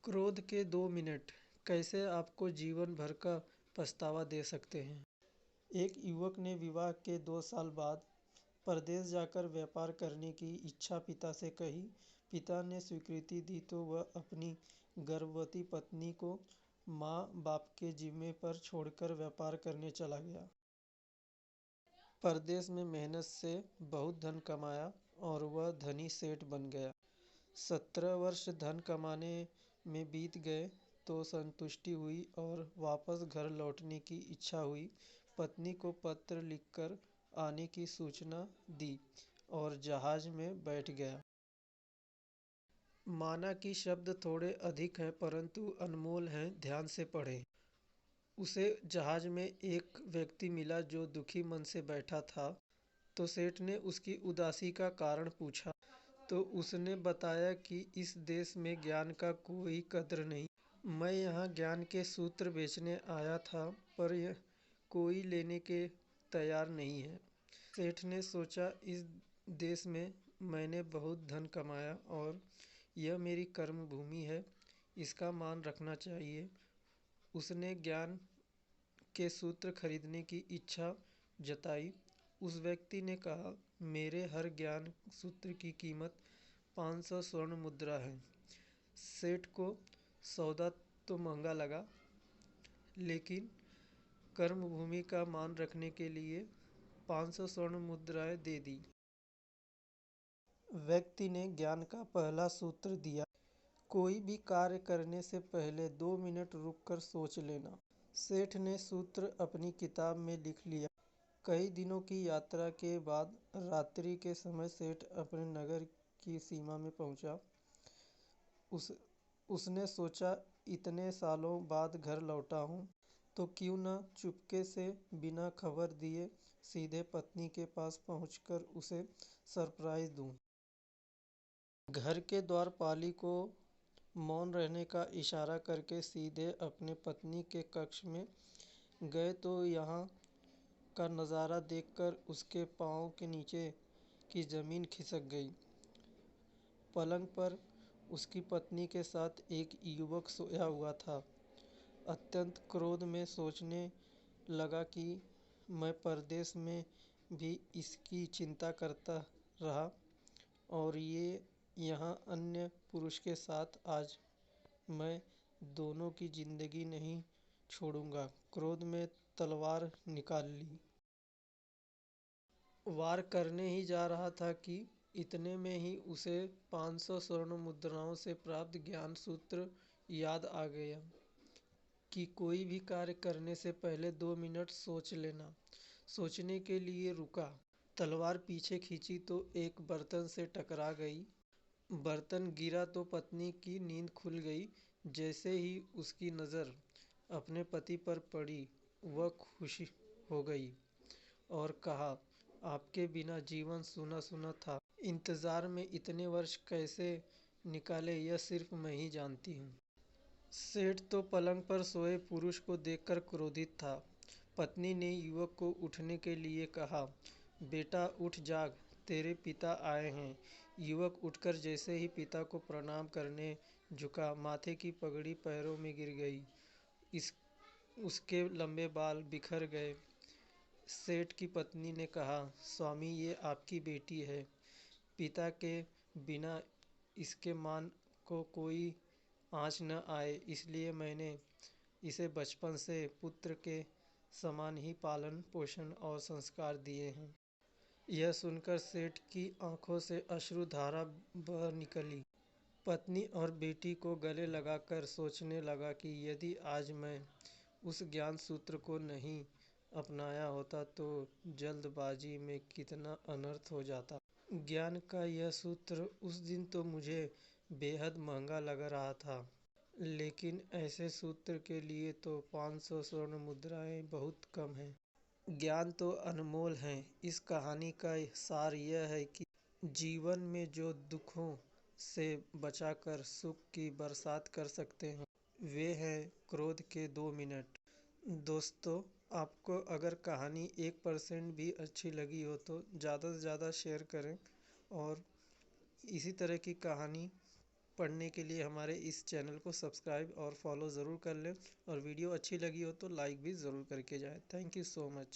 क्रोध के 2 मिनट कैसे आपको जीवन भर का पछतावा दे सकते हैं। एक युवक ने विवाह के 2 साल बाद परदेश जाकर व्यापार करने की इच्छा पिता से कही। पिता ने स्वीकृति दी तो वह अपनी गर्भवती पत्नी को माँ बाप के जिम्मे पर छोड़कर व्यापार करने चला गया। परदेश में मेहनत से बहुत धन कमाया और वह धनी सेठ बन गया। 17 वर्ष धन कमाने में बीत गए तो संतुष्टि हुई और वापस घर लौटने की इच्छा हुई। पत्नी को पत्र लिखकर आने की सूचना दी और जहाज में बैठ गया। माना कि शब्द थोड़े अधिक हैं परंतु अनमोल हैं, ध्यान से पढ़ें। उसे जहाज में एक व्यक्ति मिला जो दुखी मन से बैठा था। तो सेठ ने उसकी उदासी का कारण पूछा तो उसने बताया कि इस देश में ज्ञान का कोई कद्र नहीं। मैं यहाँ ज्ञान के सूत्र बेचने आया था पर यह कोई लेने के तैयार नहीं है। सेठ ने सोचा, इस देश में मैंने बहुत धन कमाया और यह मेरी कर्म भूमि है, इसका मान रखना चाहिए। उसने ज्ञान के सूत्र खरीदने की इच्छा जताई। उस व्यक्ति ने कहा, मेरे हर ज्ञान सूत्र की कीमत 500 स्वर्ण मुद्रा है। सेठ को सौदा तो महंगा लगा, लेकिन कर्म भूमि का मान रखने के लिए 500 स्वर्ण मुद्राएं दे दी। व्यक्ति ने ज्ञान का पहला सूत्र दिया, कोई भी कार्य करने से पहले 2 मिनट रुककर सोच लेना। सेठ ने सूत्र अपनी किताब में लिख लिया। कई दिनों की यात्रा के बाद रात्रि के समय सेठ अपने नगर की सीमा में पहुंचा। उसने सोचा, इतने सालों बाद घर लौटा हूँ तो क्यों न चुपके से बिना खबर दिए सीधे पत्नी के पास पहुंचकर उसे सरप्राइज दूं। घर के द्वारपाली को मौन रहने का इशारा करके सीधे अपने पत्नी के कक्ष में गए तो यहाँ का नज़ारा देखकर उसके पाँव के नीचे की ज़मीन खिसक गई। पलंग पर उसकी पत्नी के साथ एक युवक सोया हुआ था। अत्यंत क्रोध में सोचने लगा कि मैं परदेश में भी इसकी चिंता करता रहा और ये यहाँ अन्य पुरुष के साथ, आज मैं दोनों की जिंदगी नहीं छोड़ूंगा। क्रोध में तलवार निकाल ली। वार करने ही जा रहा था कि इतने में ही उसे 500 स्वर्ण मुद्राओं से प्राप्त ज्ञान सूत्र याद आ गया कि कोई भी कार्य करने से पहले 2 मिनट सोच लेना। सोचने के लिए रुका। तलवार पीछे खींची तो एक बर्तन से टकरा गई। बर्तन गिरा तो पत्नी की नींद खुल गई। जैसे ही उसकी नज़र अपने पति पर पड़ी, वह खुश हो गई और कहा, आपके बिना जीवन सूना सूना था। इंतजार में इतने वर्ष कैसे निकाले यह सिर्फ मैं ही जानती हूँ। सेठ तो पलंग पर सोए पुरुष को देखकर क्रोधित था। पत्नी ने युवक को उठने के लिए कहा, बेटा उठ जाग, तेरे पिता आए हैं। युवक उठकर जैसे ही पिता को प्रणाम करने झुका, माथे की पगड़ी पैरों में गिर गई। इस उसके लंबे बाल बिखर गए। सेठ की पत्नी ने कहा, स्वामी ये आपकी बेटी है। पिता के बिना इसके मान को कोई आँच न आए, इसलिए मैंने इसे बचपन से पुत्र के समान ही पालन पोषण और संस्कार दिए हैं। यह सुनकर सेठ की आंखों से अश्रुधारा बह निकली। पत्नी और बेटी को गले लगाकर सोचने लगा कि यदि आज मैं उस ज्ञान सूत्र को नहीं अपनाया होता तो जल्दबाजी में कितना अनर्थ हो जाता। ज्ञान का यह सूत्र उस दिन तो मुझे बेहद महंगा लग रहा था, लेकिन ऐसे सूत्र के लिए तो 500 स्वर्ण मुद्राएं बहुत कम हैं। ज्ञान तो अनमोल हैं। इस कहानी का सार यह है कि जीवन में जो दुखों से बचाकर सुख की बरसात कर सकते हैं, वे हैं क्रोध के 2 मिनट। दोस्तों, आपको अगर कहानी 1% भी अच्छी लगी हो तो ज़्यादा से ज़्यादा शेयर करें और इसी तरह की कहानी पढ़ने के लिए हमारे इस चैनल को सब्सक्राइब और फॉलो ज़रूर कर लें, और वीडियो अच्छी लगी हो तो लाइक भी ज़रूर करके जाएं। Thank you so much.